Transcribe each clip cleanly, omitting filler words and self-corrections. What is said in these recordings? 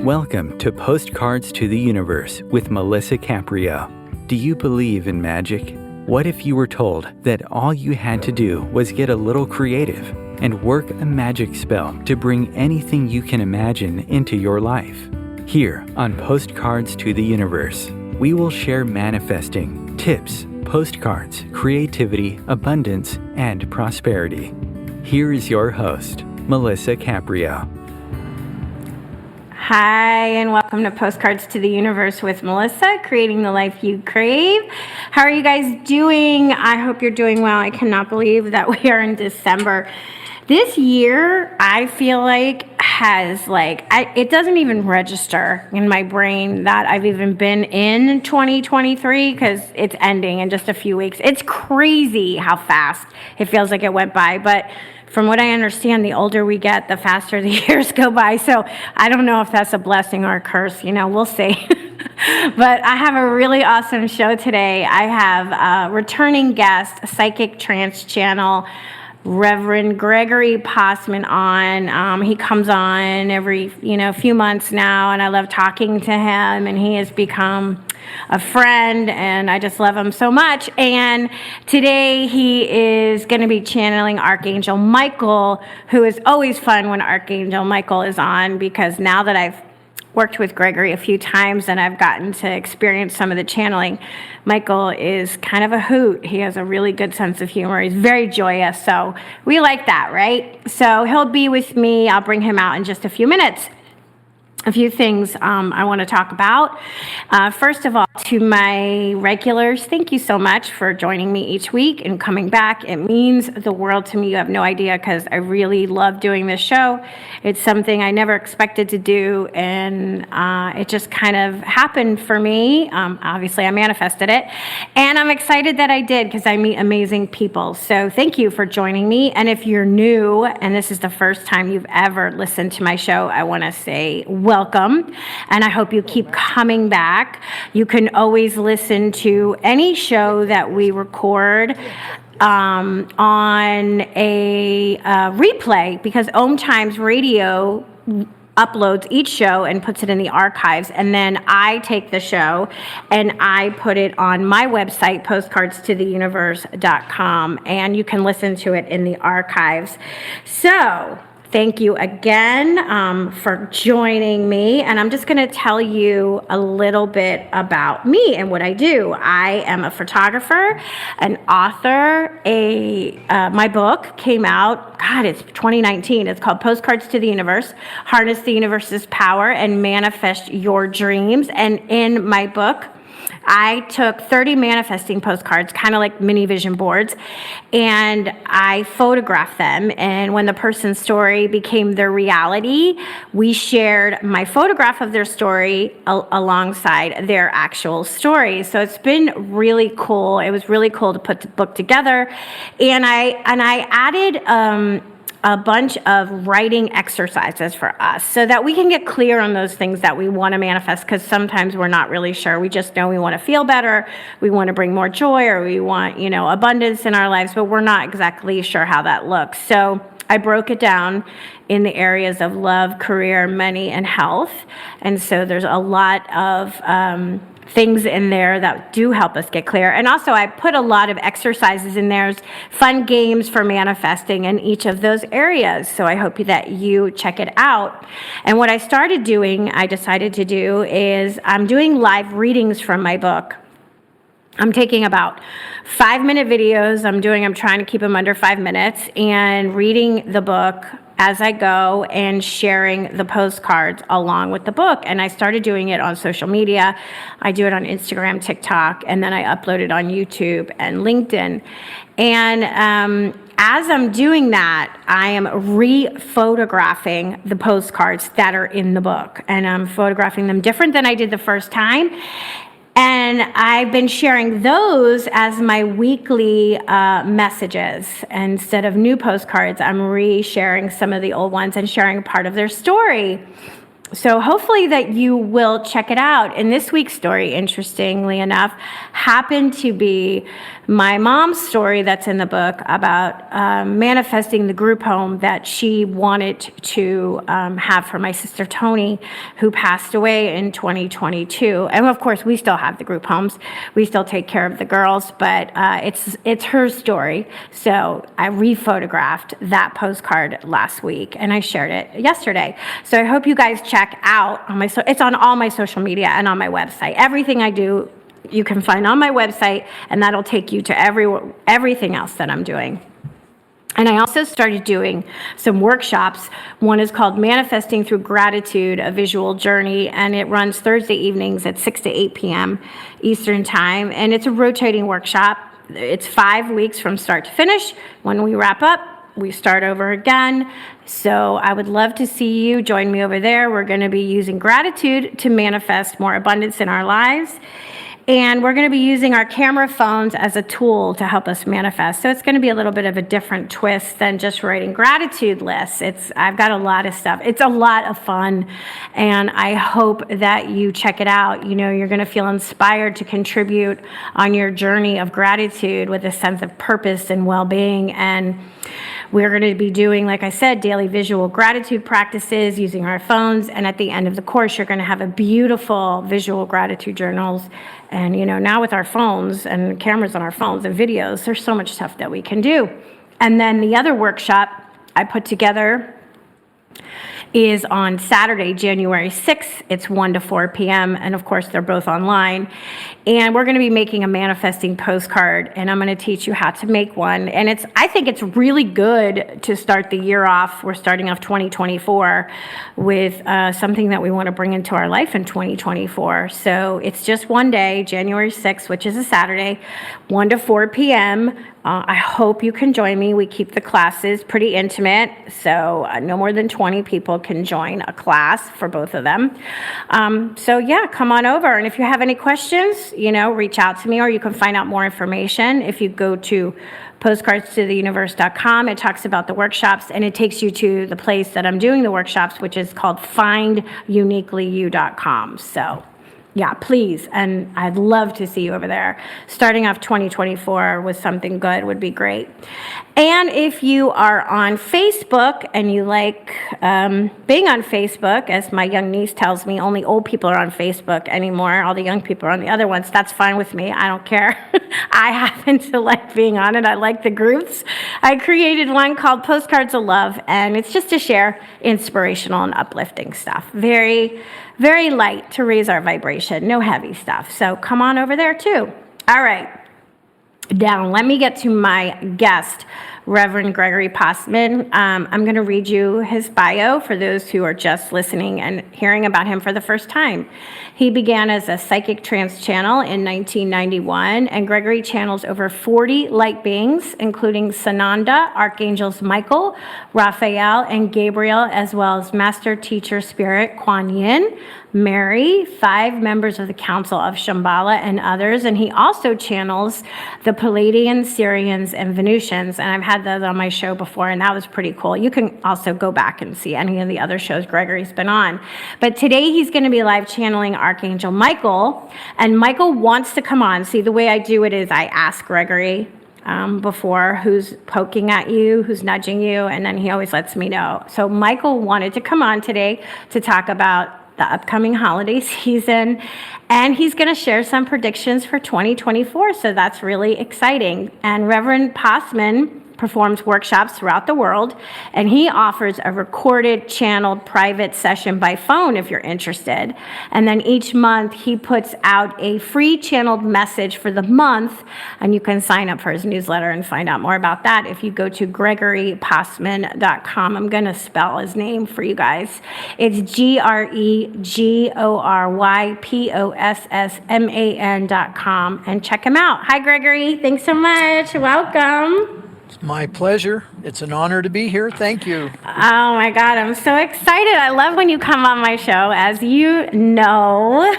Welcome to Postcards to the Universe with Melissa Caprio. Do you believe in magic? What if you were told that all you had to do was get a little creative and work a magic spell to bring anything you can imagine into your life? Here on Postcards to the Universe, we will share manifesting, tips, postcards, creativity, abundance, and prosperity. Here is your host, Melissa Caprio. Hi, and welcome to Postcards to the Universe with Melissa, creating the life you crave. How are you guys doing? I hope you're doing well. I cannot believe that we are in December. This year, I feel like it doesn't even register in my brain that I've even been in 2023 because it's ending in just a few weeks. It's crazy how fast it feels like it went by, but from what I understand, the older we get, the faster the years go by. So I don't know if that's a blessing or a curse. We'll see. But I have a really awesome show today. I have a returning guest, Physic Trance Channel, Reverend Gregory Possman on. He comes on every few months now, and I love talking to him, and he has become a friend, and I just love him so much. And today he is going to be channeling Archangel Michael, who is always fun when Archangel Michael is on, because now that I've worked with Gregory a few times and I've gotten to experience some of the channeling, Michael is kind of a hoot. He has a really good sense of humor. He's very joyous, so we like that, right? So he'll be with me. I'll bring him out in just a few minutes. A few things I want to talk about. First of all, to my regulars, thank you so much for joining me each week and coming back. It means the world to me. You have no idea, because I really love doing this show. It's something I never expected to do, and it just kind of happened for me. Obviously, I manifested it, and I'm excited that I did, because I meet amazing people. So thank you for joining me. And if you're new and this is the first time you've ever listened to my show, I want to say welcome, and I hope you keep coming back. You can always listen to any show that we record on a replay, because Om Times Radio uploads each show and puts it in the archives, and then I take the show and I put it on my website, postcardsToTheUniverse.com, and you can listen to it in the archives. So thank you again for joining me, and I'm just going to tell you a little bit about me and what I do. I am a photographer, an author. My book came out, it's 2019. It's called Postcards to the Universe, Harness the Universe's Power and Manifest Your Dreams. And in my book, I took 30 manifesting postcards, kind of like mini vision boards, and I photographed them. And when the person's story became their reality, we shared my photograph of their story alongside their actual story. So it's been really cool. It was really cool to put the book together. And I added a bunch of writing exercises for us so that we can get clear on those things that we want to manifest, because sometimes we're not really sure. We just know we want to feel better, we want to bring more joy, or we want, abundance in our lives, but we're not exactly sure how that looks. So I broke it down in the areas of love, career, money, and health. And so there's a lot of things in there that do help us get clear. And also I put a lot of exercises in there, fun games for manifesting in each of those areas. So I hope that you check it out. And what I decided to do is I'm doing live readings from my book. I'm taking about 5-minute videos. I'm trying to keep them under 5 minutes, and reading the book as I go and sharing the postcards along with the book. And I started doing it on social media. I do it on Instagram, TikTok, and then I upload it on YouTube and LinkedIn. And as I'm doing that, I am re-photographing the postcards that are in the book. And I'm photographing them different than I did the first time. And I've been sharing those as my weekly messages. Instead of new postcards, I'm re-sharing some of the old ones and sharing part of their story. So hopefully that you will check it out. And this week's story, interestingly enough, happened to be my mom's story that's in the book about manifesting the group home that she wanted to have for my sister Tony, who passed away in 2022. And of course, we still have the group homes. We still take care of the girls, but it's her story. So I rephotographed that postcard last week, and I shared it yesterday. So I hope you guys check out on it's on all my social media and on my website. Everything I do, you can find on my website, and that'll take you to everything else that I'm doing. And I also started doing some workshops. One is called Manifesting Through Gratitude, a Visual Journey, and it runs Thursday evenings at 6 to 8 p.m. Eastern Time. And it's a rotating workshop. It's 5 weeks from start to finish. When we wrap up, we start over again. So I would love to see you join me over there. We're going to be using gratitude to manifest more abundance in our lives. And we're going to be using our camera phones as a tool to help us manifest. So it's going to be a little bit of a different twist than just writing gratitude lists. I've got a lot of stuff. It's a lot of fun. And I hope that you check it out. You know, you're going to feel inspired to contribute on your journey of gratitude with a sense of purpose and well-being. And we're going to be doing, like I said, daily visual gratitude practices using our phones. And at the end of the course, you're going to have a beautiful visual gratitude journals. And, you know, now with our phones and cameras on our phones and videos, there's so much stuff that we can do. And then the other workshop I put together is on Saturday, January 6th. It's 1 to 4 p.m. And of course, they're both online. And we're going to be making a manifesting postcard, and I'm going to teach you how to make one. And I think it's really good to start the year off. We're starting off 2024 with something that we want to bring into our life in 2024. So it's just one day, January 6th, which is a Saturday, 1 to 4 p.m. I hope you can join me. We keep the classes pretty intimate, so no more than 20 people can join a class for both of them. So yeah, come on over. And if you have any questions, you know, reach out to me, or you can find out more information if you go to postcardstotheuniverse.com. It talks about the workshops, and it takes you to the place that I'm doing the workshops, which is called finduniquelyu.com. So yeah, please. And I'd love to see you over there. Starting off 2024 with something good would be great. And if you are on Facebook and you like being on Facebook, as my young niece tells me, only old people are on Facebook anymore. All the young people are on the other ones. That's fine with me. I don't care. I happen to like being on it. I like the groups. I created one called Postcards of Love, and it's just to share inspirational and uplifting stuff. Very, very light to raise our vibration. No heavy stuff. So come on over there too. All right. Now, let me get to my guest, Reverend Gregory Possman. I'm going to read you his bio for those who are just listening and hearing about him for the first time. He began as a psychic trance channel in 1991, and Gregory channels over 40 light beings, including Sananda, Archangels Michael, Raphael, and Gabriel, as well as Master Teacher Spirit Quan Yin, Mary, 5 members of the Council of Shambhala, and others. And he also channels the Pleiadians, Siriuns, and Venusians. And I've had those on my show before, and that was pretty cool. You can also go back and see any of the other shows Gregory's been on. But today he's going to be live channeling Archangel Michael. And Michael wants to come on. See, the way I do it is I ask Gregory before who's poking at you, who's nudging you, and then he always lets me know. So Michael wanted to come on today to talk about the upcoming holiday season, and he's going to share some predictions for 2024, so that's really exciting. And Reverend Possman performs workshops throughout the world, and he offers a recorded, channeled private session by phone if you're interested. And then each month he puts out a free channeled message for the month, and you can sign up for his newsletter and find out more about that if you go to gregorypossman.com. I'm going to spell his name for you guys. It's GregoryPossman.com, and check him out. Hi, Gregory. Thanks so much. Welcome. It's my pleasure. It's an honor to be here. Thank you. Oh my God, I'm so excited. I love when you come on my show, as you know.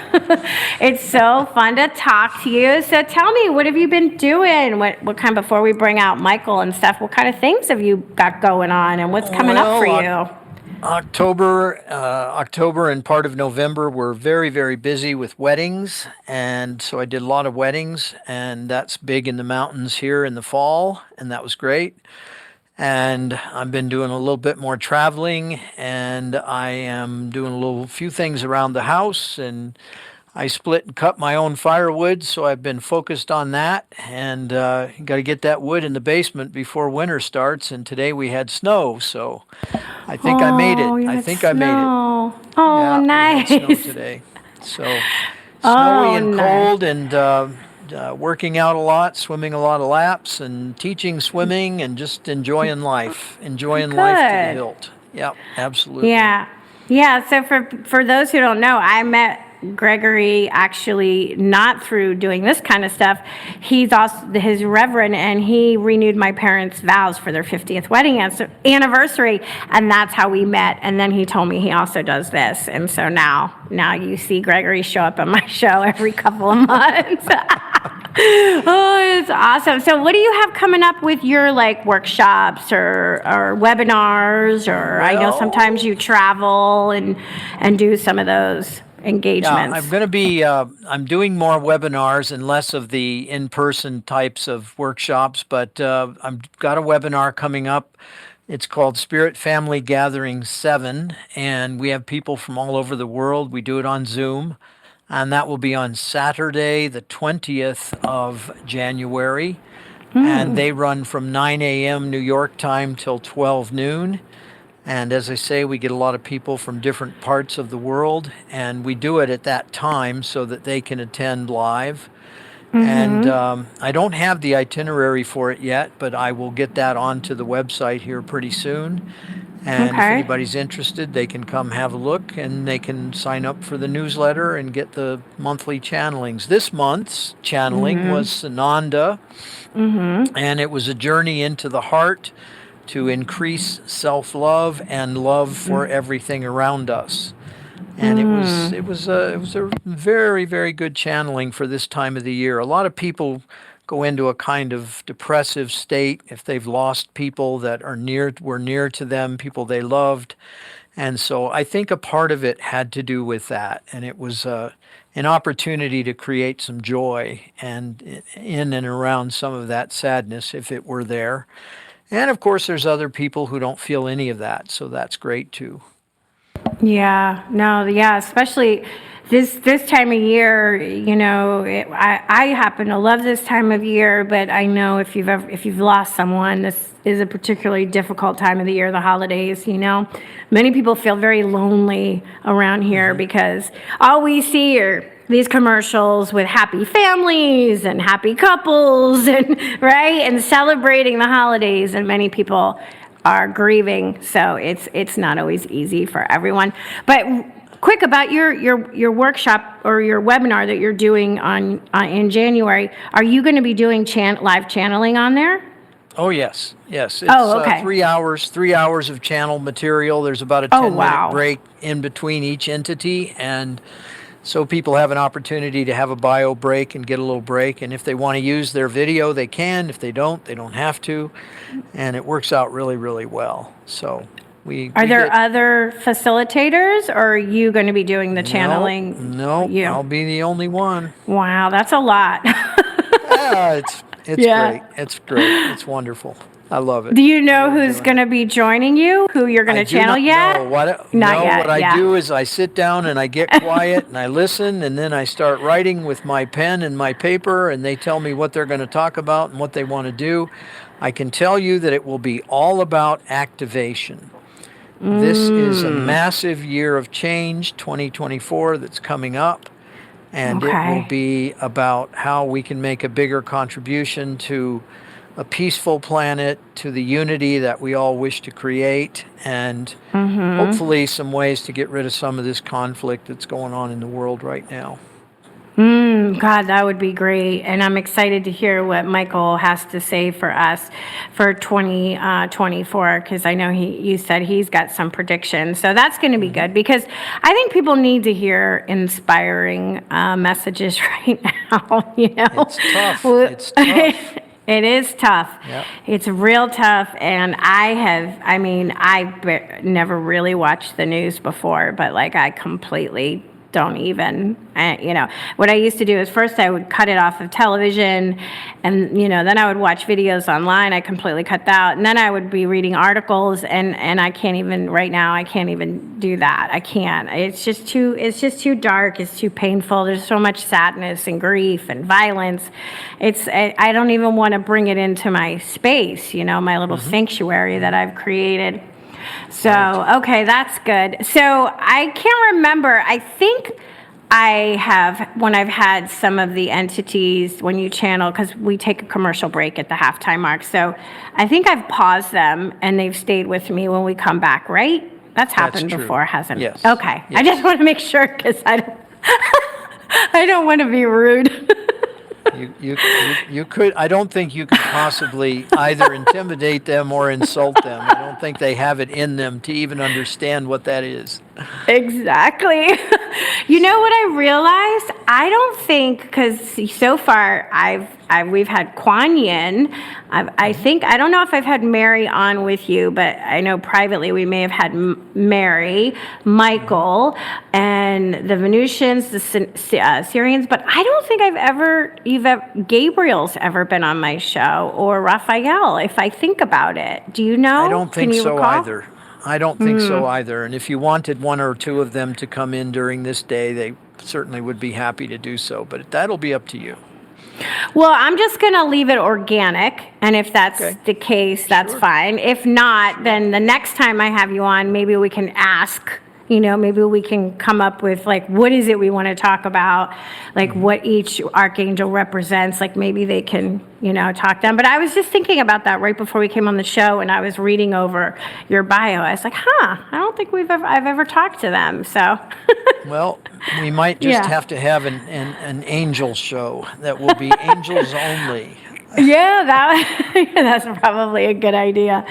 It's so fun to talk to you. So tell me, what have you been doing? What kind, before we bring out Michael and stuff, what kind of things have you got going on, and what's coming up for you? October and part of November were very, very busy with weddings. And so I did a lot of weddings, and that's big in the mountains here in the fall, and that was great. And I've been doing a little bit more traveling, and I am doing few things around the house, and I split and cut my own firewood, so I've been focused on that, and got to get that wood in the basement before winter starts. And today we had snow, so I think I made it. I think I made it. Oh, Yeah, nice. we had snow today. So snowy and nice. cold, and working out a lot, swimming a lot of laps, and teaching swimming, and just enjoying life to the Good. hilt. Yep, absolutely. Yeah. Yeah. So for those who don't know, I met Gregory actually not through doing this kind of stuff. He's also his reverend, and he renewed my parents' vows for their 50th wedding anniversary, and that's how we met. And then he told me he also does this, and so now you see Gregory show up on my show every couple of months. Oh, it's awesome. So what do you have coming up with your workshops or webinars, or I know Well, sometimes you travel and do some of those engagements? Yeah, I'm going to be, I'm doing more webinars and less of the in-person types of workshops, but I've got a webinar coming up. It's called Spirit Family Gathering 7, and we have people from all over the world. We do it on Zoom, and that will be on Saturday, the 20th of January, and they run from 9 a.m. New York time till 12 noon. And as I say, we get a lot of people from different parts of the world, and we do it at that time so that they can attend live. And I don't have the itinerary for it yet, but I will get that onto the website here pretty soon. And if anybody's interested, they can come have a look, and they can sign up for the newsletter and get the monthly channelings. This month's channeling was Sananda, and it was a journey into the heart to increase self-love and love for everything around us. And it was a very, very good channeling for this time of the year. A lot of people go into a kind of depressive state if they've lost people that were near to them, people they loved. And so I think a part of it had to do with that. And it was an opportunity to create some joy and in and around some of that sadness if it were there. And of course, there's other people who don't feel any of that, so that's great too. Yeah, no, yeah, especially this time of year. I happen to love this time of year, but I know if you've lost someone, this is a particularly difficult time of the year, the holidays. Many people feel very lonely around here because all we see are these commercials with happy families and happy couples and celebrating the holidays, and many people are grieving, so it's not always easy for everyone. But quick about your workshop or your webinar that you're doing in January, are you going to be doing live channeling on there? Oh, yes. It's okay. 3 hours of channel material. There's about a 10-minute break in between each entity, and so people have an opportunity to have a bio break and get a little break. And if they want to use their video, they can. If they don't have to. And it works out really, really well. So Are there other facilitators, or are you going to be doing the channeling? No, I'll be the only one. Wow, that's a lot. Yeah, it's great. It's great. It's wonderful. I love it. Do you know who's going to be joining you? Who you're going to channel yet? No, what I do is I sit down and I get quiet and I listen, and then I start writing with my pen and my paper, and they tell me what they're going to talk about and what they want to do. I can tell you that it will be all about activation. This is a massive year of change, 2024, that's coming up. And it will be about how we can make a bigger contribution to a peaceful planet, to the unity that we all wish to create, and hopefully some ways to get rid of some of this conflict that's going on in the world right now. God, that would be great. And I'm excited to hear what Michael has to say for us for 2024, because I know you said he's got some predictions. So that's going to be good, because I think people need to hear inspiring messages right now. It's tough. It's tough. It is tough. Yep. It's real tough. And I never really watched the news before, but like I completely don't even, what I used to do is first I would cut it off of television and, then I would watch videos online. I completely cut that out. And then I would be reading articles and I can't even, right now, I can't even do that. I can't. It's just too dark. It's too painful. There's so much sadness and grief and violence. I don't even want to bring it into my space, my little sanctuary that I've created. So, okay, that's good. So I can't remember. I think I have, when I've had some of the entities, when you channel, because we take a commercial break at the halftime mark. So I think I've paused them and they've stayed with me when we come back, right? That's happened before, hasn't it? Yes. Okay. Yes. I just want to make sure because I don't want to be rude. You could. I don't think you could possibly either intimidate them or insult them. I don't think they have it in them to even understand what that is. Exactly. You know what I realized? I don't think, because so far we've had Quan Yin. I don't know if I've had Mary on with you, but I know privately we may have had Mary, Michael, and the Venusians, the Siriuns, but I don't think Gabriel's ever been on my show, or Raphael, if I think about it. Do you know? I don't think so recall? either. I don't think so either. And if you wanted one or two of them to come in during this day, they certainly would be happy to do so. But that'll be up to you. Well, I'm just going to leave it organic. And if that's the case, that's fine. If not, then the next time I have you on, maybe we can ask, maybe we can come up with like, what is it we want to talk about? Like what each archangel represents, like maybe they can, talk to them. But I was just thinking about that right before we came on the show and I was reading over your bio. I was like, I don't think I've ever talked to them. So. Well, we might just have to have an angel show that will be angels only. Yeah, that's probably a good idea.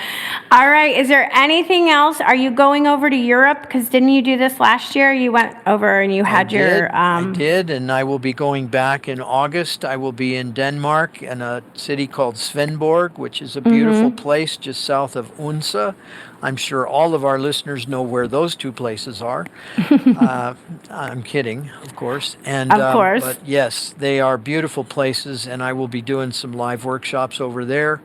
All right. Is there anything else? Are you going over to Europe? Because didn't you do this last year? You went over and you had I did, and I will be going back in August. I will be in Denmark in a city called Svendborg, which is a beautiful place just south of Odense. I'm sure all of our listeners know where those two places are. I'm kidding, of course. And, of course. But yes, they are beautiful places, and I will be doing some live workshops over there.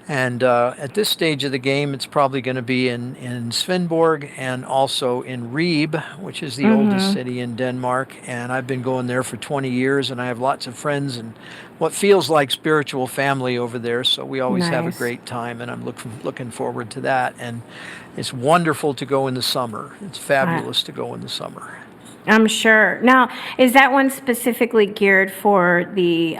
And at this stage of the game, it's probably going to be in Svendborg and also in Ribe, which is the oldest city in Denmark. And I've been going there for 20 years, and I have lots of friends and what feels like spiritual family over there. So we always have a great time, and I'm looking forward to that. And it's wonderful to go in the summer. It's fabulous to go in the summer. I'm sure. Now, is that one specifically geared for the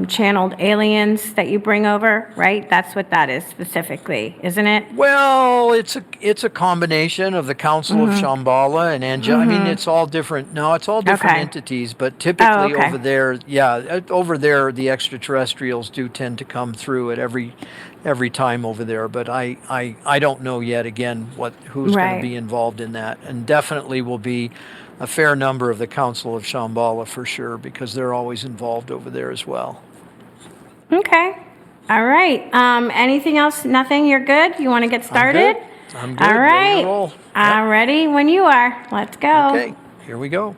channeled aliens that you bring over, right? That's what that is specifically, isn't it? Well, it's a combination of the Council of Shambhala and Angel. I mean, it's all different. No, it's all different entities, but typically over there, the extraterrestrials do tend to come through at every time over there. But I don't know yet. Again, who's going to be involved in that, and definitely will be a fair number of the Council of Shambhala for sure, because they're always involved over there as well. Okay. All right. Anything else? Nothing? You're good? You want to get started? I'm good. All right. Roll. I'm ready when you are. Let's go. Okay. Here we go.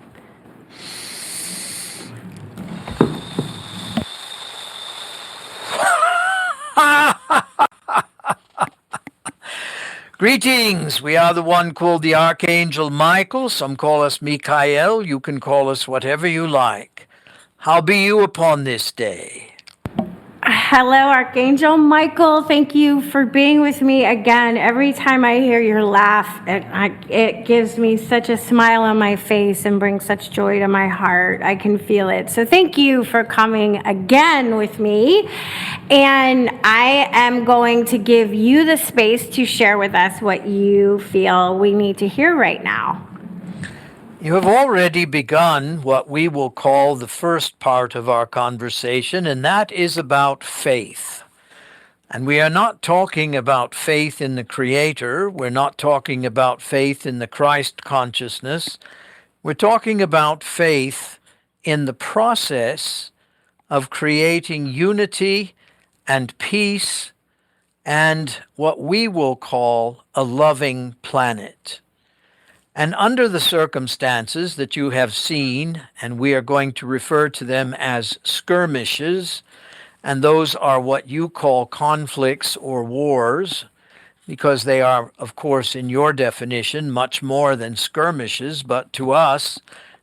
Greetings. We are the one called the Archangel Michael. Some call us Michael. You can call us whatever you like. How be you upon this day? Hello, Archangel Michael. Thank you for being with me again. Every time I hear your laugh, it gives me such a smile on my face and brings such joy to my heart. I can feel it. So thank you for coming again with me. And I am going to give you the space to share with us what you feel we need to hear right now. You have already begun what we will call the first part of our conversation, and that is about faith. And we are not talking about faith in the Creator. We're not talking about faith in the Christ consciousness. We're talking about faith in the process of creating unity and peace and what we will call a loving planet. And under the circumstances that you have seen, and we are going to refer to them as skirmishes, and those are what you call conflicts or wars, because they are, of course, in your definition, much more than skirmishes, but to us,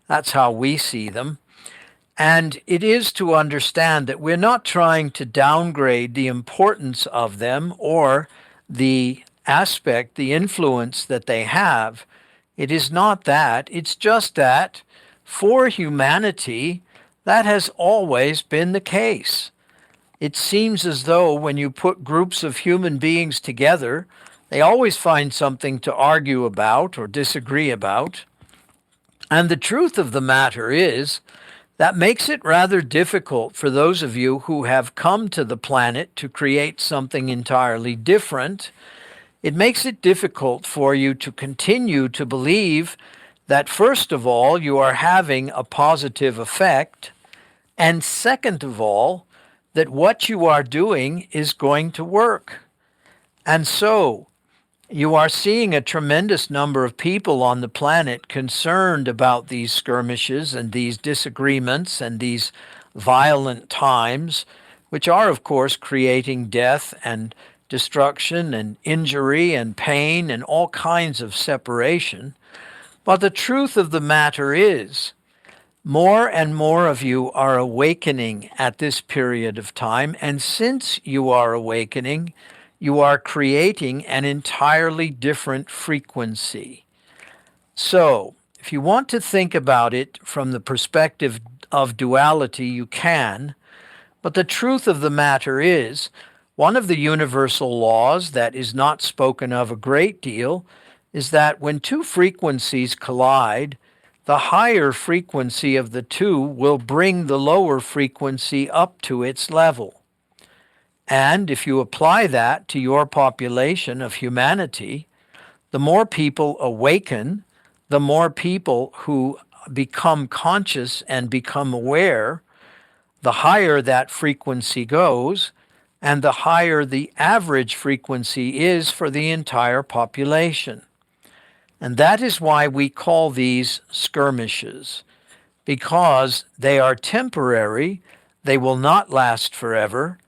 that's how we see them. And it is to understand that we're not trying to downgrade the importance of them or the aspect, the influence that they have. It is not that. It's just that for humanity, that has always been the case. It seems as though when you put groups of human beings together, they always find something to argue about or disagree about. And the truth of the matter is, that makes it rather difficult for those of you who have come to the planet to create something entirely different. It makes it difficult for you to continue to believe that, first of all, you are having a positive effect, and second of all, that what you are doing is going to work. And so, you are seeing a tremendous number of people on the planet concerned about these skirmishes and these disagreements and these violent times, which are, of course, creating death and destruction and injury and pain and all kinds of separation. But the truth of the matter is, more and more of you are awakening at this period of time, and since you are awakening, you are creating an entirely different frequency. So, if you want to think about it from the perspective of duality, you can, but the truth of the matter is, one of the universal laws that is not spoken of a great deal is that when two frequencies collide, the higher frequency of the two will bring the lower frequency up to its level. And if you apply that to your population of humanity, the more people awaken, the more people who become conscious and become aware, the higher that frequency goes, and the higher the average frequency is for the entire population. And that is why we call these skirmishes, because they are temporary, they will not last forever,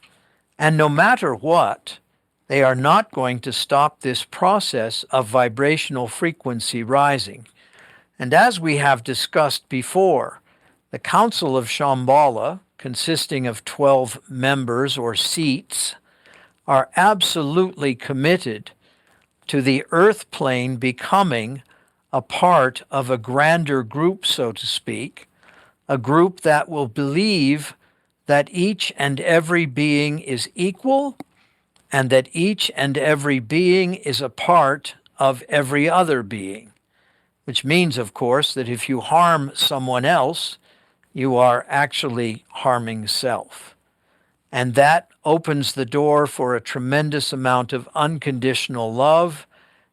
and no matter what, they are not going to stop this process of vibrational frequency rising. And as we have discussed before, the Council of Shambhala, consisting of 12 members or seats, are absolutely committed to the earth plane becoming a part of a grander group, so to speak, a group that will believe that each and every being is equal and that each and every being is a part of every other being, which means, of course, that if you harm someone else, you are actually harming self. And that opens the door for a tremendous amount of unconditional love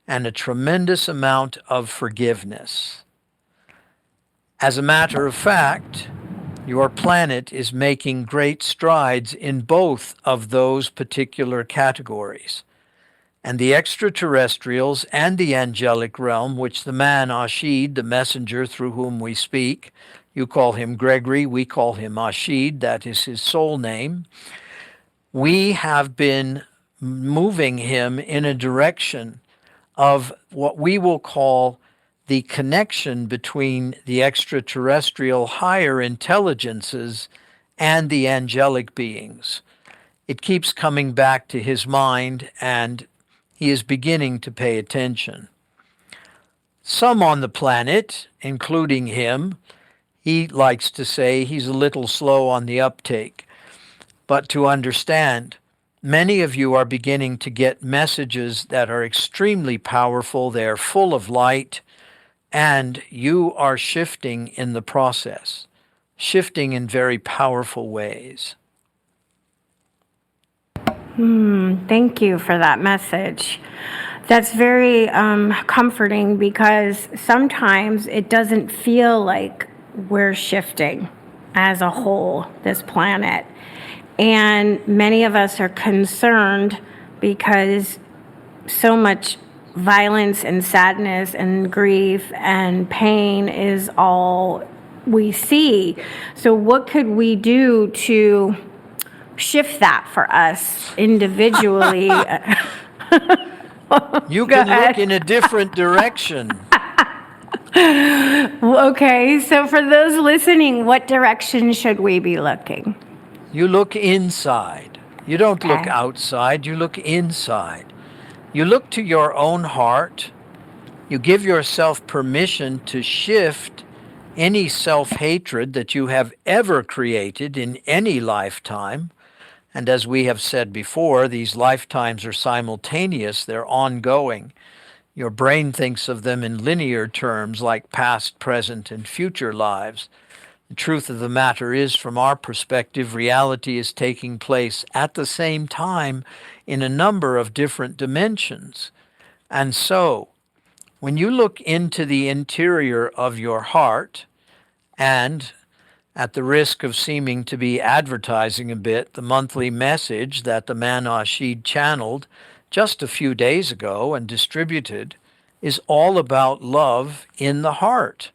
and a tremendous amount of forgiveness. As a matter of fact, your planet is making great strides in both of those particular categories. And the extraterrestrials and the angelic realm, which the man Ashid, the messenger through whom we speak, you call him Gregory, we call him Ashid, that is his soul name. We have been moving him in a direction of what we will call the connection between the extraterrestrial higher intelligences and the angelic beings. It keeps coming back to his mind, and he is beginning to pay attention. Some on the planet, including him, he likes to say he's a little slow on the uptake. But to understand, many of you are beginning to get messages that are extremely powerful. They're full of light, and you are shifting in the process, shifting in very powerful ways. Thank you for that message. That's very comforting, because sometimes it doesn't feel like we're shifting as a whole, this planet. And many of us are concerned because so much violence and sadness and grief and pain is all we see. So what could we do to shift that for us individually? You can look in a different direction. Okay, so for those listening, what direction should we be looking? You look inside. You don't look Okay. outside, you look inside. You look to your own heart. You give yourself permission to shift any self-hatred that you have ever created in any lifetime. And as we have said before, these lifetimes are simultaneous, they're ongoing. Your brain thinks of them in linear terms like past, present, and future lives. The truth of the matter is, from our perspective, reality is taking place at the same time in a number of different dimensions. And so, when you look into the interior of your heart, and at the risk of seeming to be advertising a bit, the monthly message that the man Ashid channeled just a few days ago and distributed is all about love in the heart.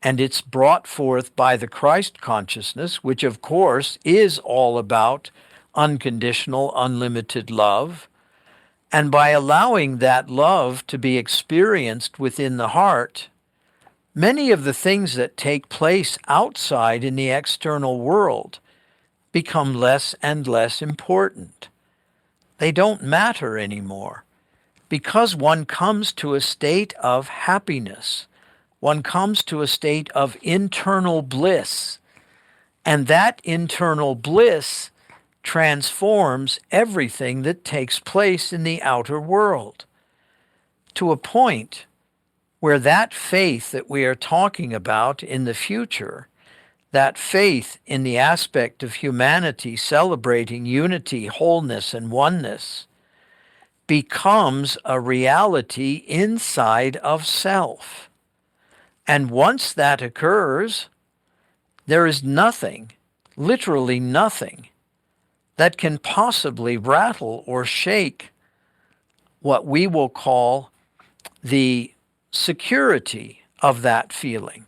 And it's brought forth by the Christ consciousness, which of course is all about unconditional, unlimited love. And by allowing that love to be experienced within the heart, many of the things that take place outside in the external world become less and less important. They don't matter anymore because one comes to a state of happiness. One comes to a state of internal bliss. And that internal bliss transforms everything that takes place in the outer world to a point where that faith that we are talking about in the future, that faith in the aspect of humanity celebrating unity, wholeness, and oneness, becomes a reality inside of self. And once that occurs, there is nothing, literally nothing, that can possibly rattle or shake what we will call the security of that feeling.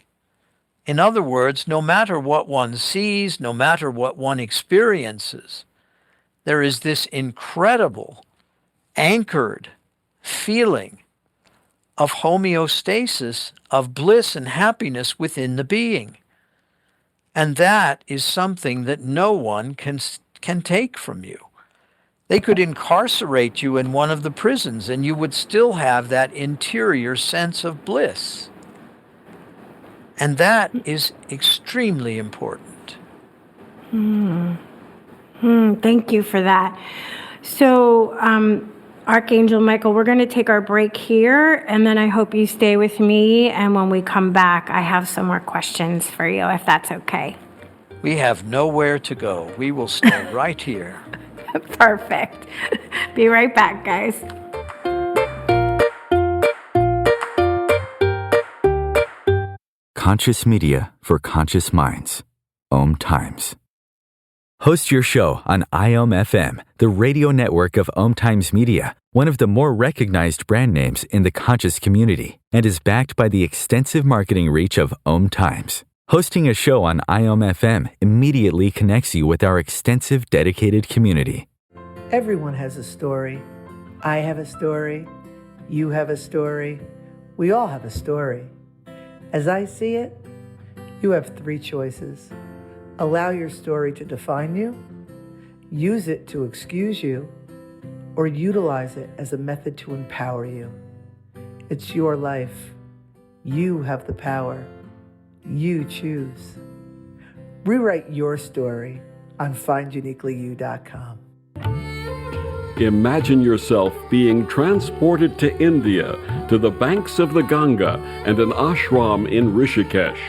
In other words, no matter what one sees, no matter what one experiences, there is this incredible, anchored feeling of homeostasis, of bliss and happiness within the being. And that is something that no one can take from you. They could incarcerate you in one of the prisons and you would still have that interior sense of bliss. And that is extremely important. Thank you for that. So, Archangel Michael, we're going to take our break here, and then I hope you stay with me. And when we come back, I have some more questions for you, if that's okay. We have nowhere to go. We will stay right here. Perfect. Be right back, guys. Conscious media for conscious minds. Om Times. Host your show on IOM FM, the radio network of Om Times Media, one of the more recognized brand names in the conscious community, and is backed by the extensive marketing reach of Om Times. Hosting a show on IOM FM immediately connects you with our extensive dedicated community. Everyone has a story. I have a story. You have a story. We all have a story. As I see it, you have three choices. Allow your story to define you, use it to excuse you, or utilize it as a method to empower you. It's your life. You have the power. You choose. Rewrite your story on finduniquelyyou.com. Imagine yourself being transported to India, to the banks of the Ganga and an ashram in Rishikesh.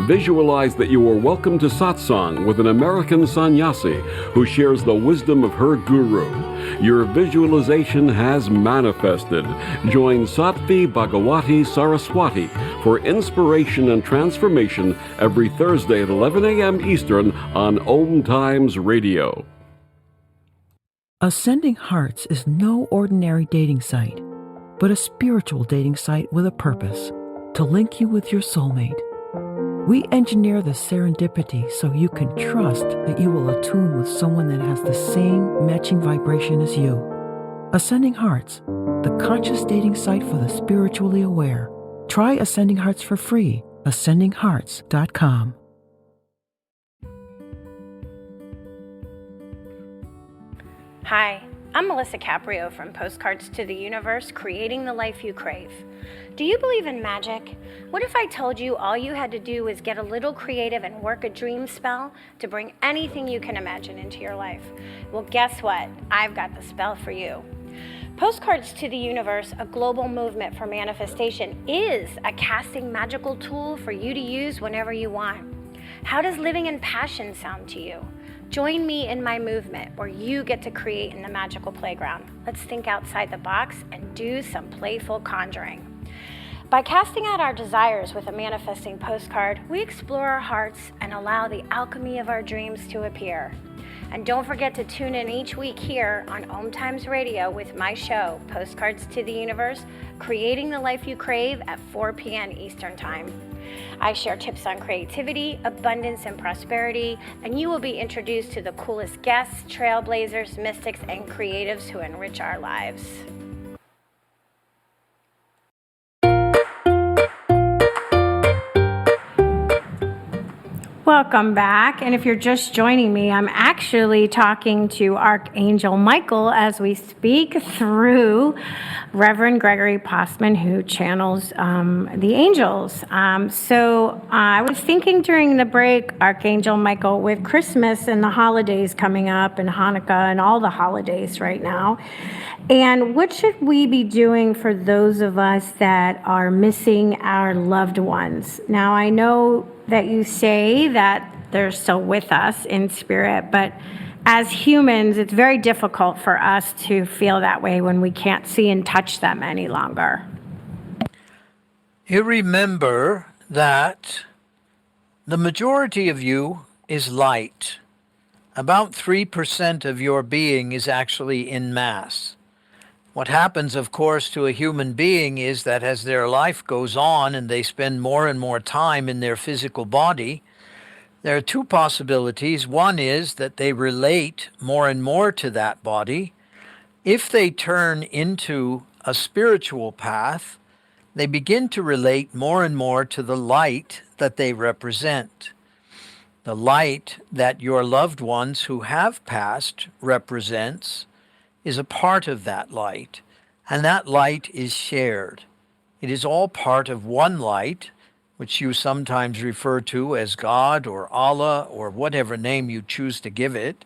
Visualize that you are welcome to satsang with an American sannyasi who shares the wisdom of her guru. Your visualization has manifested. Join Sattvi Bhagawati Saraswati for inspiration and transformation every Thursday at 11 a.m. Eastern on Om Times Radio. Ascending Hearts is no ordinary dating site, but a spiritual dating site with a purpose, to link you with your soulmate. We engineer the serendipity so you can trust that you will attune with someone that has the same matching vibration as you. Ascending Hearts, the conscious dating site for the spiritually aware. Try Ascending Hearts for free. ascendinghearts.com. Hi, I'm Melissa Caprio from Postcards to the Universe, creating the life you crave. Do you believe in magic? What if I told you all you had to do was get a little creative and work a dream spell to bring anything you can imagine into your life? Well, guess what? I've got the spell for you. Postcards to the Universe, a global movement for manifestation, is a casting magical tool for you to use whenever you want. How does living in passion sound to you? Join me in my movement where you get to create in the magical playground. Let's think outside the box and do some playful conjuring. By casting out our desires with a manifesting postcard, we explore our hearts and allow the alchemy of our dreams to appear. And don't forget to tune in each week here on Om Times Radio with my show, Postcards to the Universe, creating the life you crave at 4 p.m. Eastern Time. I share tips on creativity, abundance, and prosperity, and you will be introduced to the coolest guests, trailblazers, mystics, and creatives who enrich our lives. Welcome back. And if you're just joining me, I'm actually talking to Archangel Michael as we speak through Reverend Gregory Possman, who channels the angels. So I was thinking during the break, Archangel Michael, with Christmas and the holidays coming up and Hanukkah and all the holidays right now, and what should we be doing for those of us that are missing our loved ones? Now, I know that you say that they're still with us in spirit, but as humans, it's very difficult for us to feel that way when we can't see and touch them any longer. You remember that the majority of you is light. About 3% of your being is actually in mass. What happens, of course, to a human being is that as their life goes on and they spend more and more time in their physical body, there are two possibilities. One is that they relate more and more to that body. If they turn into a spiritual path, they begin to relate more and more to the light that they represent. The light that your loved ones who have passed represents is a part of that light, and that light is shared. It is all part of one light, which you sometimes refer to as God or Allah or whatever name you choose to give it.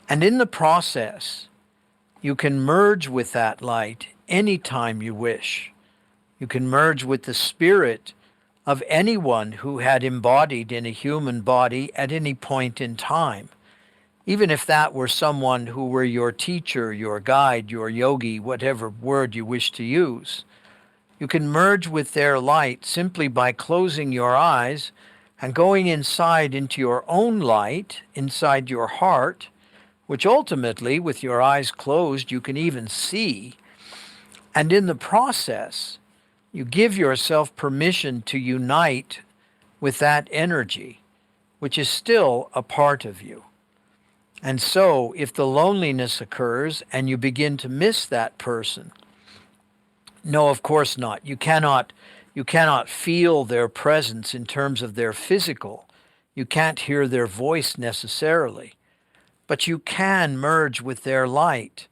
And in the process, you can merge with that light anytime you wish. You can merge with the spirit of anyone who had embodied in a human body at any point in time. Even if that were someone who were your teacher, your guide, your yogi, whatever word you wish to use, you can merge with their light simply by closing your eyes and going inside into your own light, inside your heart, which ultimately, with your eyes closed, you can even see. And in the process, you give yourself permission to unite with that energy, which is still a part of you. And so, if the loneliness occurs and you begin to miss that person, no, of course not. You cannot feel their presence in terms of their physical. You can't hear their voice necessarily. But you can merge with their light.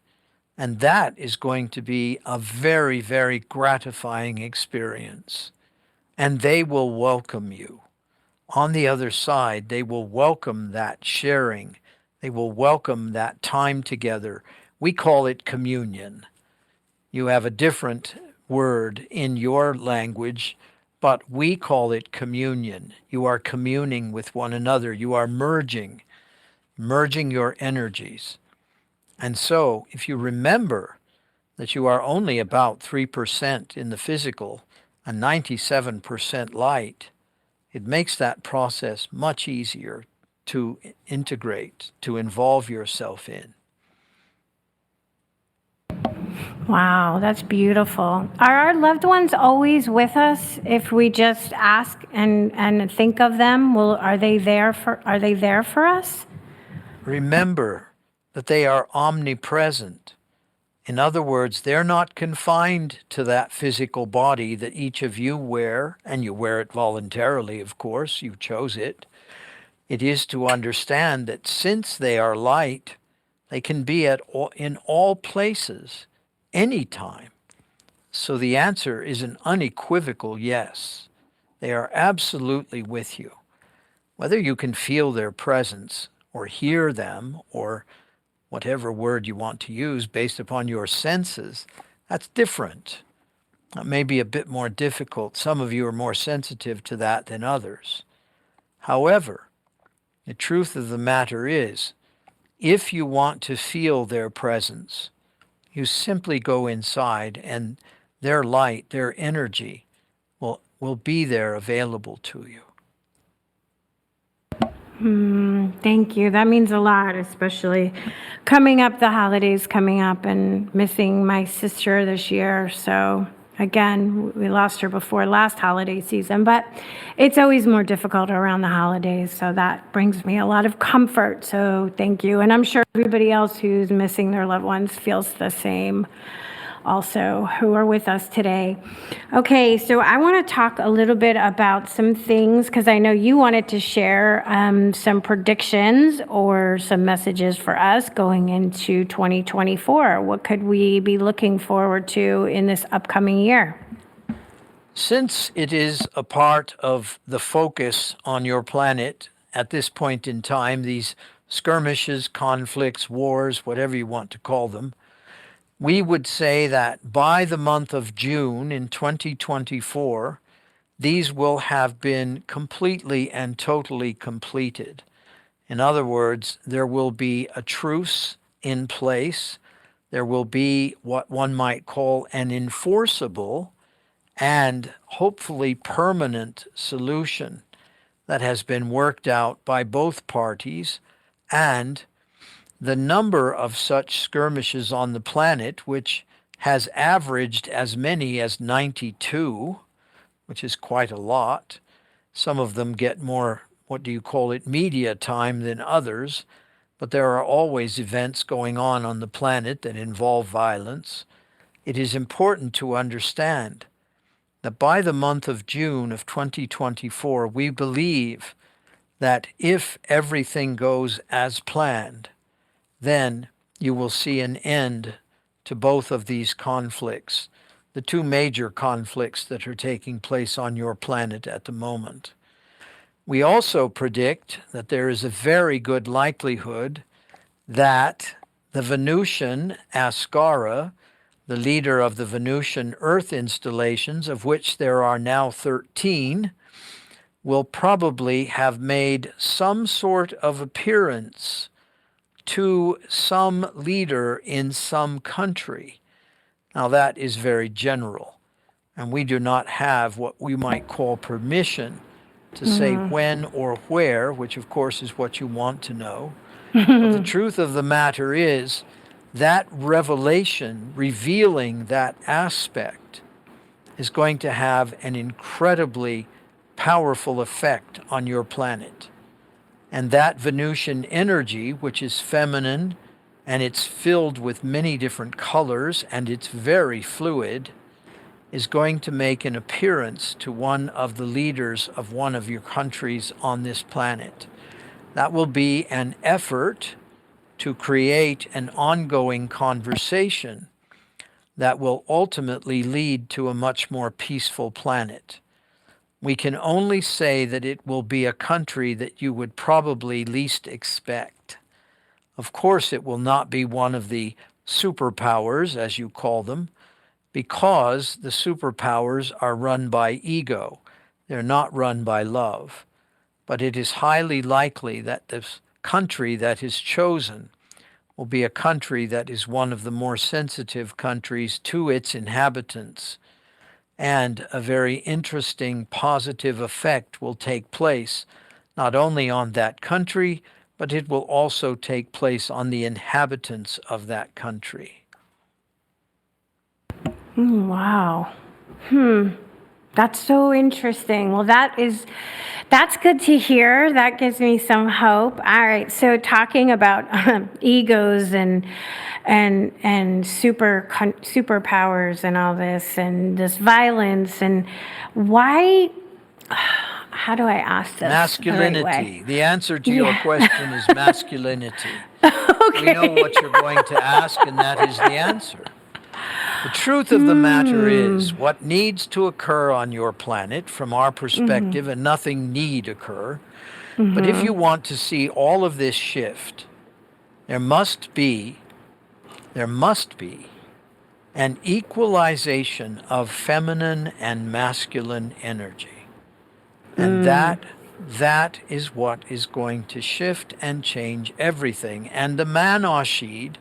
And that is going to be a very, very gratifying experience. And they will welcome you. On the other side, they will welcome that sharing. They will welcome that time together. We call it communion. You have a different word in your language, but we call it communion. You are communing with one another. You are merging your energies. And so, if you remember that you are only about 3% in the physical and 97% light, it makes that process much easier to integrate, to involve yourself in. Wow, that's beautiful. Are our loved ones always with us if we just ask and think of them? Are they there for us? Remember that they are omnipresent. In other words, they're not confined to that physical body that each of you wear, and you wear it voluntarily, of course, you chose it. It is to understand that since they are light, they can be in all places, anytime. So the answer is an unequivocal yes. They are absolutely with you. Whether you can feel their presence or hear them or whatever word you want to use based upon your senses, that's different. That may be a bit more difficult. Some of you are more sensitive to that than others. However, the truth of the matter is, if you want to feel their presence, you simply go inside and their light, their energy will be there available to you. Thank you. That means a lot, especially the holidays coming up and missing my sister this year. So again, we lost her before last holiday season, but it's always more difficult around the holidays. So that brings me a lot of comfort. So thank you. And I'm sure everybody else who's missing their loved ones feels the same also, who are with us today. Okay, so I want to talk a little bit about some things because I know you wanted to share some predictions or some messages for us going into 2024. What could we be looking forward to in this upcoming year? Since it is a part of the focus on your planet at this point in time, these skirmishes, conflicts, wars, whatever you want to call them, we would say that by the month of June in 2024, these will have been completely and totally completed. In other words, there will be a truce in place. There will be what one might call an enforceable and hopefully permanent solution that has been worked out by both parties, and the number of such skirmishes on the planet, which has averaged as many as 92, which is quite a lot. Some of them get more, media time than others, but there are always events going on the planet that involve violence. It is important to understand that by the month of June of 2024, we believe that if everything goes as planned, then you will see an end to both of these conflicts, the two major conflicts that are taking place on your planet at the moment. We also predict that there is a very good likelihood that the Venusian Askara, the leader of the Venusian Earth installations, of which there are now 13, will probably have made some sort of appearance to some leader in some country. Now that is very general, and we do not have what we might call permission to say when or where, which of course is what you want to know. But the truth of the matter is that revelation, revealing that aspect, is going to have an incredibly powerful effect on your planet. And that Venusian energy, which is feminine, and it's filled with many different colors, and it's very fluid, is going to make an appearance to one of the leaders of one of your countries on this planet. That will be an effort to create an ongoing conversation that will ultimately lead to a much more peaceful planet. We can only say that it will be a country that you would probably least expect. Of course, it will not be one of the superpowers, as you call them, because the superpowers are run by ego. They're not run by love. But it is highly likely that this country that is chosen will be a country that is one of the more sensitive countries to its inhabitants. And a very interesting positive effect will take place, not only on that country, but it will also take place on the inhabitants of that country. Wow. That's so interesting. Well, that's good to hear. That gives me some hope. All right. So talking about egos and superpowers and all this and this violence and why, how do I ask this? Masculinity. The right way? The answer to your question is masculinity. Okay. We know what you're going to ask, and that is the answer. The truth of the matter is, what needs to occur on your planet, from our perspective, and nothing need occur, but if you want to see all of this shift, there must be an equalization of feminine and masculine energy. And that is what is going to shift and change everything. And the Manashid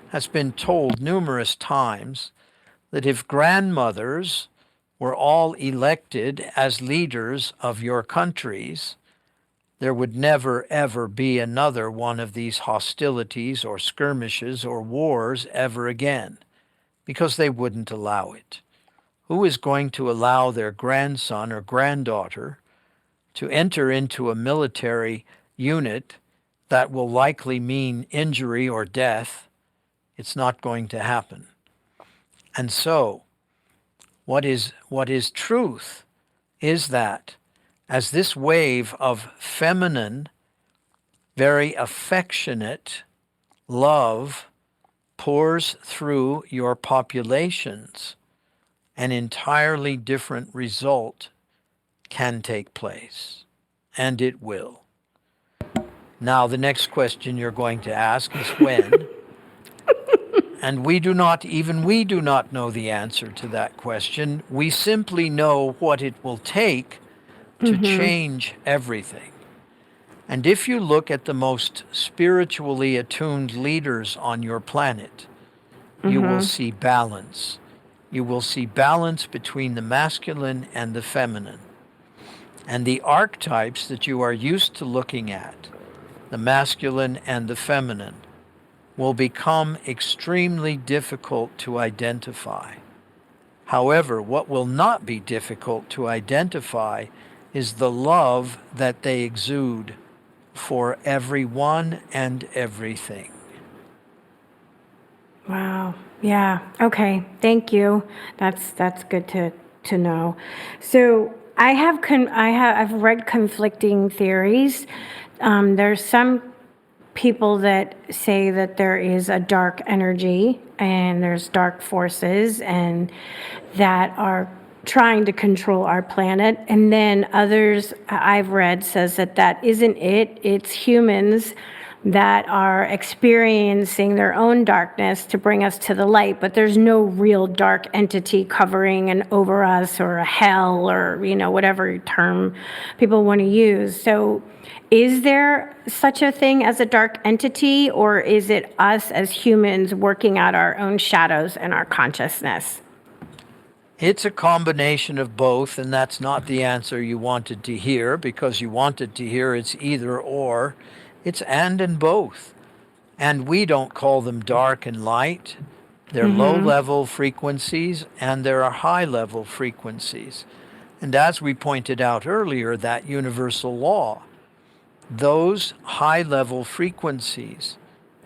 has been told numerous times that if grandmothers were all elected as leaders of your countries, there would never, ever be another one of these hostilities or skirmishes or wars ever again, because they wouldn't allow it. Who is going to allow their grandson or granddaughter to enter into a military unit that will likely mean injury or death? It's not going to happen. And so, what is truth is that as this wave of feminine, very affectionate love pours through your populations, an entirely different result can take place, and it will. Now, the next question you're going to ask is when? And we do not know the answer to that question. We simply know what it will take to change everything. And if you look at the most spiritually attuned leaders on your planet, you will see balance. You will see balance between the masculine and the feminine. And the archetypes that you are used to looking at, the masculine and the feminine, will become extremely difficult to identify. However, what will not be difficult to identify is the love that they exude for everyone and everything. Wow. Yeah. Okay. Thank you. That's good to know. So I've read conflicting theories. There's some people that say that there is a dark energy and there's dark forces and that are trying to control our planet. And then others I've read says that isn't it. It's humans that are experiencing their own darkness to bring us to the light, but there's no real dark entity covering and over us or a hell or, whatever term people want to use. So is there such a thing as a dark entity, or is it us as humans working out our own shadows and our consciousness? It's a combination of both, and that's not the answer you wanted to hear, because you wanted to hear it's either or. It's and both. And we don't call them dark and light. They're low-level frequencies, and there are high-level frequencies. And as we pointed out earlier, that universal law, those high-level frequencies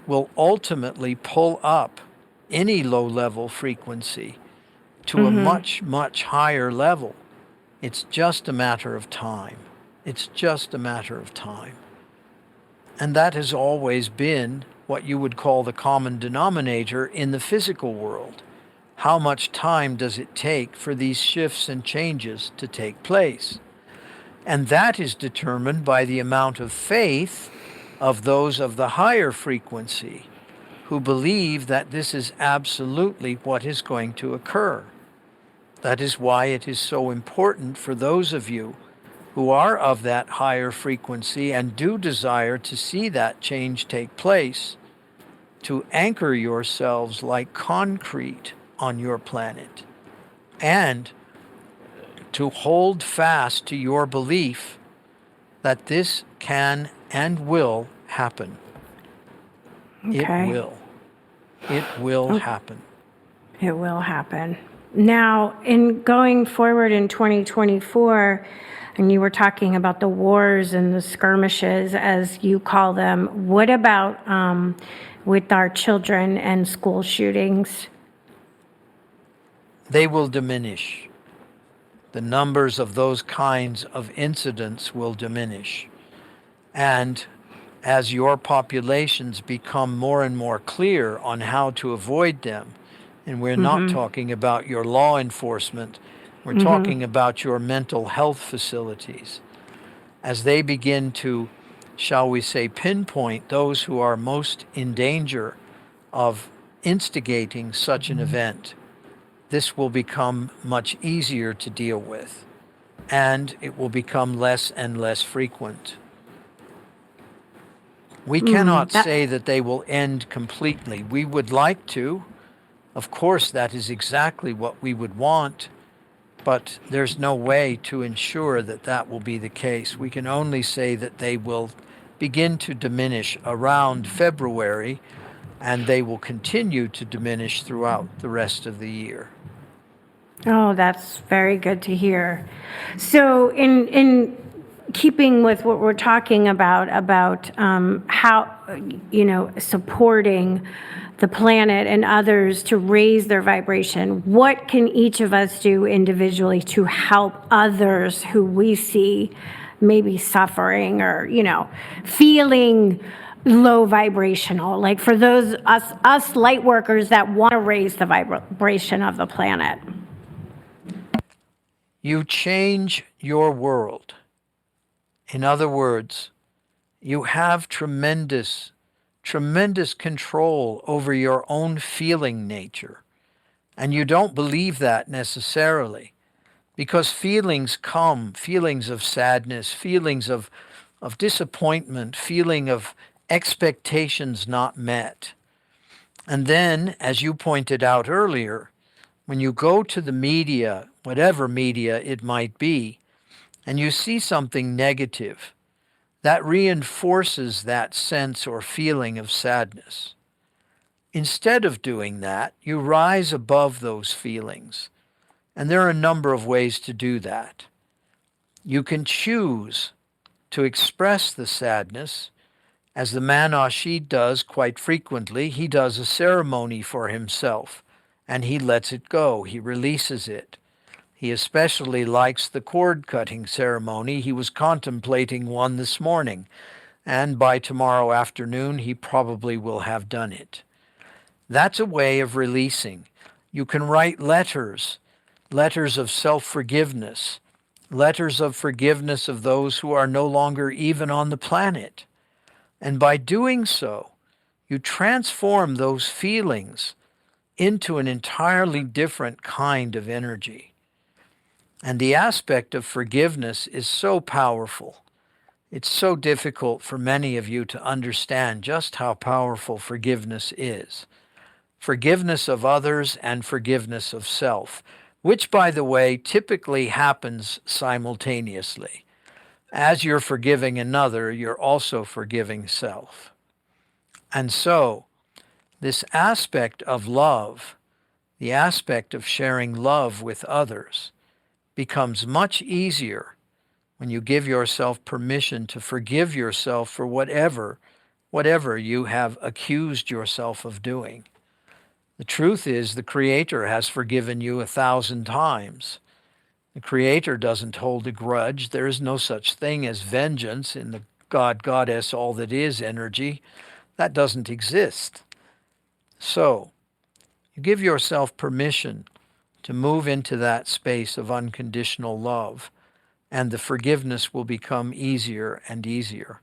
will ultimately pull up any low-level frequency to a much, much higher level. It's just a matter of time. It's just a matter of time. And that has always been what you would call the common denominator in the physical world. How much time does it take for these shifts and changes to take place? And that is determined by the amount of faith of those of the higher frequency who believe that this is absolutely what is going to occur. That is why it is so important for those of you who are of that higher frequency and do desire to see that change take place, to anchor yourselves like concrete on your planet, and to hold fast to your belief that this can and will happen. Okay. It will. It will happen. It will happen. Now, in going forward in 2024, and you were talking about the wars and the skirmishes, as you call them, what about with our children and school shootings? They will diminish. The numbers of those kinds of incidents will diminish. And as your populations become more and more clear on how to avoid them, and we're not talking about your law enforcement, we're talking about your mental health facilities. As they begin to, shall we say, pinpoint those who are most in danger of instigating such an event, this will become much easier to deal with, and it will become less and less frequent. We cannot say that they will end completely. We would like to. Of course, that is exactly what we would want, but there's no way to ensure that that will be the case. We can only say that they will begin to diminish around February, and they will continue to diminish throughout the rest of the year. Oh, that's very good to hear. So in keeping with what we're talking about how, supporting the planet and others to raise their vibration, what can each of us do individually to help others who we see maybe suffering or, feeling low vibrational, like for those us light workers that want to raise the vibration of the planet? You change your world. In other words, you have tremendous control over your own feeling nature. And you don't believe that necessarily, because feelings come, feelings of sadness, feelings of disappointment, feeling of expectations not met. And then, as you pointed out earlier, when you go to the media, whatever media it might be, and you see something negative, that reinforces that sense or feeling of sadness. Instead of doing that, you rise above those feelings. And there are a number of ways to do that. You can choose to express the sadness, as the man Ashid does quite frequently. He does a ceremony for himself, and he lets it go. He releases it. He especially likes the cord-cutting ceremony. He was contemplating one this morning, and by tomorrow afternoon he probably will have done it. That's a way of releasing. You can write letters of self-forgiveness, letters of forgiveness of those who are no longer even on the planet. And by doing so, you transform those feelings into an entirely different kind of energy. And the aspect of forgiveness is so powerful. It's so difficult for many of you to understand just how powerful forgiveness is. Forgiveness of others and forgiveness of self, which, by the way, typically happens simultaneously. As you're forgiving another, you're also forgiving self. And so, this aspect of love, the aspect of sharing love with others, becomes much easier when you give yourself permission to forgive yourself for whatever you have accused yourself of doing. The truth is, the Creator has forgiven you 1,000 times. The Creator doesn't hold a grudge. There is no such thing as vengeance in the God, Goddess, all that is energy. That doesn't exist. So, you give yourself permission to move into that space of unconditional love, and the forgiveness will become easier and easier.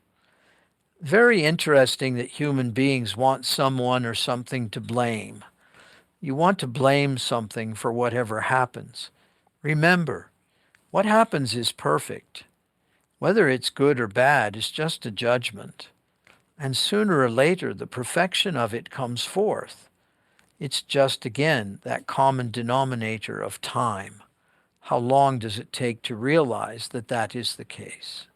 Very interesting that human beings want someone or something to blame. You want to blame something for whatever happens. Remember, what happens is perfect. Whether it's good or bad is just a judgment. And sooner or later, the perfection of it comes forth. It's just, again, that common denominator of time. How long does it take to realize that that is the case?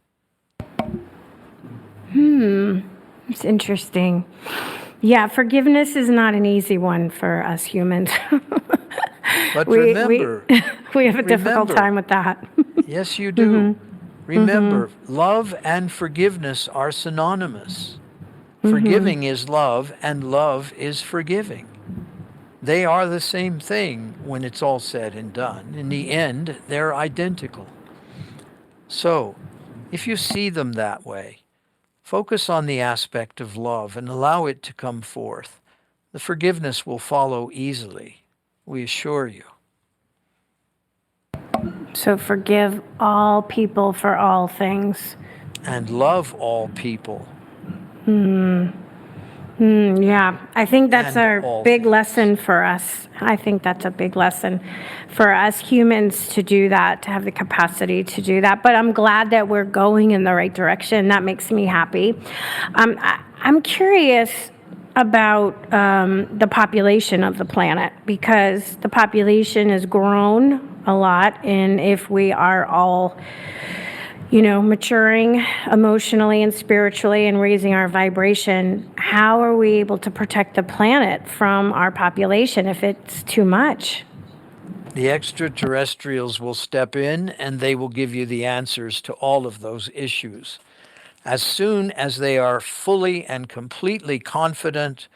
It's interesting. Yeah, forgiveness is not an easy one for us humans. But we remember, we have a difficult remember. time with that. Yes, you do. Remember, love and forgiveness are synonymous. Forgiving is love, and love is forgiving. They are the same thing when it's all said and done. In the end, they're identical. So, if you see them that way, focus on the aspect of love and allow it to come forth. The forgiveness will follow easily, we assure you. So forgive all people for all things. And love all people. Yeah, I think that's And our all big things. lesson for us. I think that's a big lesson for us humans to do that, to have the capacity to do that. But I'm glad that we're going in the right direction. That makes me happy. I'm curious about the population of the planet, because the population has grown a lot, and if we are all maturing emotionally and spiritually and raising our vibration, how are we able to protect the planet from our population if it's too much? The extraterrestrials will step in and they will give you the answers to all of those issues. As soon as they are fully and completely confident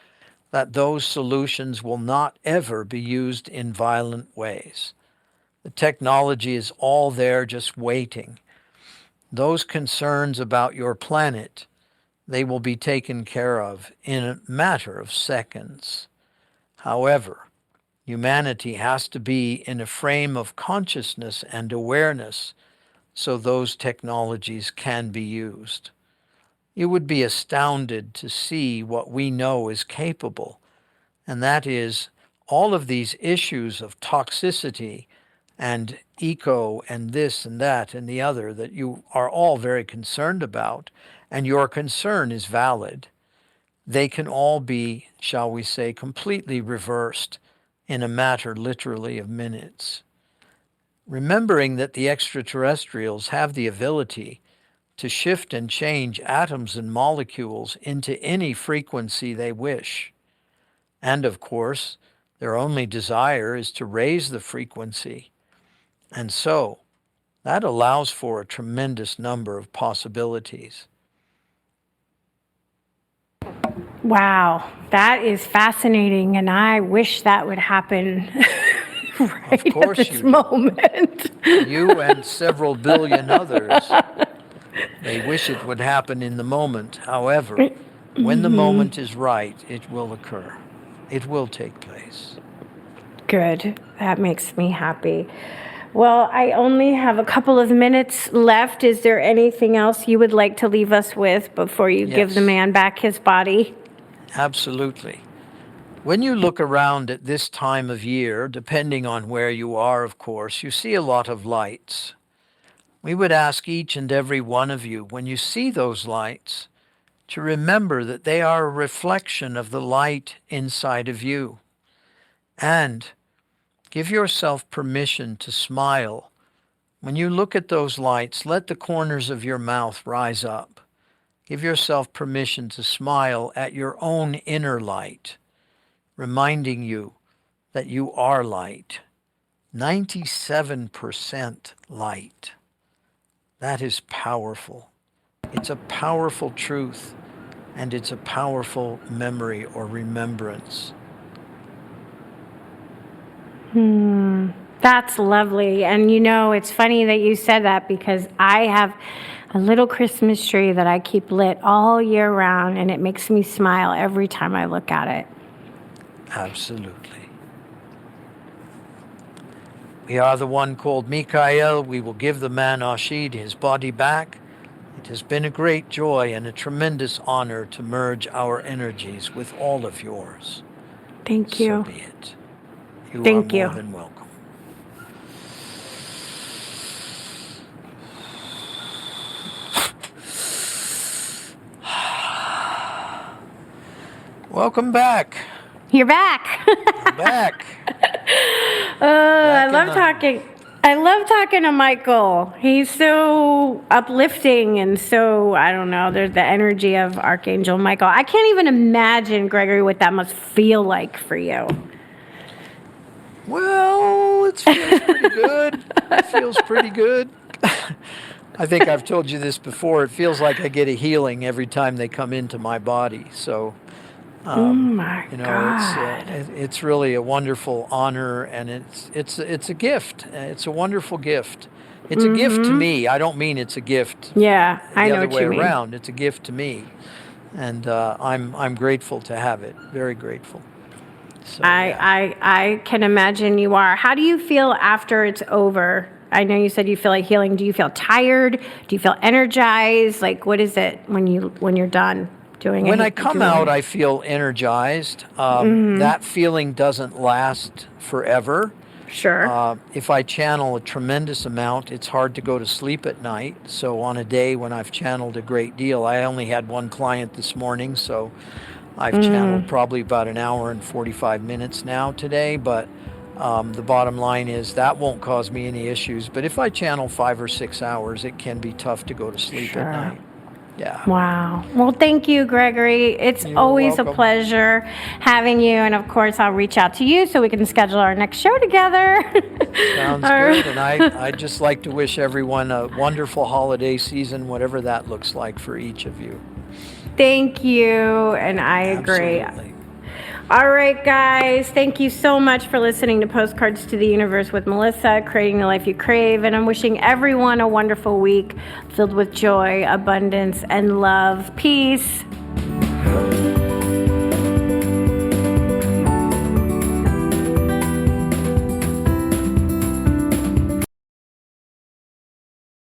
that those solutions will not ever be used in violent ways. The technology is all there just waiting. Those concerns about your planet, they will be taken care of in a matter of seconds. However, humanity has to be in a frame of consciousness and awareness so those technologies can be used. You would be astounded to see what we know is capable, and that is all of these issues of toxicity and eco and this and that and the other that you are all very concerned about, and your concern is valid. They can all be, shall we say, completely reversed in a matter literally of minutes. Remembering that the extraterrestrials have the ability to shift and change atoms and molecules into any frequency they wish. And of course, their only desire is to raise the frequency. And so, that allows for a tremendous number of possibilities. Wow, that is fascinating, and I wish that would happen right Of course at this you do. moment. You and several billion others, they wish it would happen in the moment. However, when the moment is right, it will occur. It will take place. Good, that makes me happy. Well, I only have a couple of minutes left. Is there anything else you would like to leave us with before you give the Yes. man back his body? Absolutely. When you look around at this time of year, depending on where you are, of course, you see a lot of lights. We would ask each and every one of you, when you see those lights, to remember that they are a reflection of the light inside of you. And give yourself permission to smile. When you look at those lights, let the corners of your mouth rise up. Give yourself permission to smile at your own inner light, reminding you that you are light. 97% light. That is powerful. It's a powerful truth, and it's a powerful memory or remembrance. That's lovely. And it's funny that you said that, because I have a little Christmas tree that I keep lit all year round, and it makes me smile every time I look at it. Absolutely. We are the one called Michael. We will give the man Ashid his body back. It has been a great joy and a tremendous honor to merge our energies with all of yours. Thank you. So be it. You Thank are you. more than welcome. Welcome back. You're back. Back. I in love the- talking. I love talking to Michael. He's so uplifting, and so, I don't know, there's the energy of Archangel Michael. I can't even imagine, Gregory, what that must feel like for you. Well, feels pretty good. It feels pretty good. I think I've told you this before. It feels like I get a healing every time they come into my body. So, Oh my God. it's really a wonderful honor, and it's a gift. It's a wonderful gift. It's a gift to me. I don't mean it's a gift. Yeah, I know the what other you way mean. around. It's a gift to me, and I'm grateful to have it. Very grateful. So, I can imagine you are. How do you feel after it's over? I know you said you feel like healing. Do you feel tired? Do you feel energized? Like, what is it when you're done doing it? When I come out, I feel energized. That feeling doesn't last forever. Sure. If I channel a tremendous amount, it's hard to go to sleep at night. So on a day when I've channeled a great deal, I only had one client this morning, so I've channeled probably about an hour and 45 minutes now today, but the bottom line is that won't cause me any issues. But if I channel 5 or 6 hours, it can be tough to go to sleep at night. Yeah. Wow. Well, thank you, Gregory. It's always welcome. a pleasure having you. And of course, I'll reach out to you so we can schedule our next show together. Sounds good. And I'd just like to wish everyone a wonderful holiday season, whatever that looks like for each of you. Thank you. And I agree. Absolutely. All right, guys. Thank you so much for listening to Postcards to the Universe with Melissa, creating the life you crave. And I'm wishing everyone a wonderful week filled with joy, abundance, and love. Peace.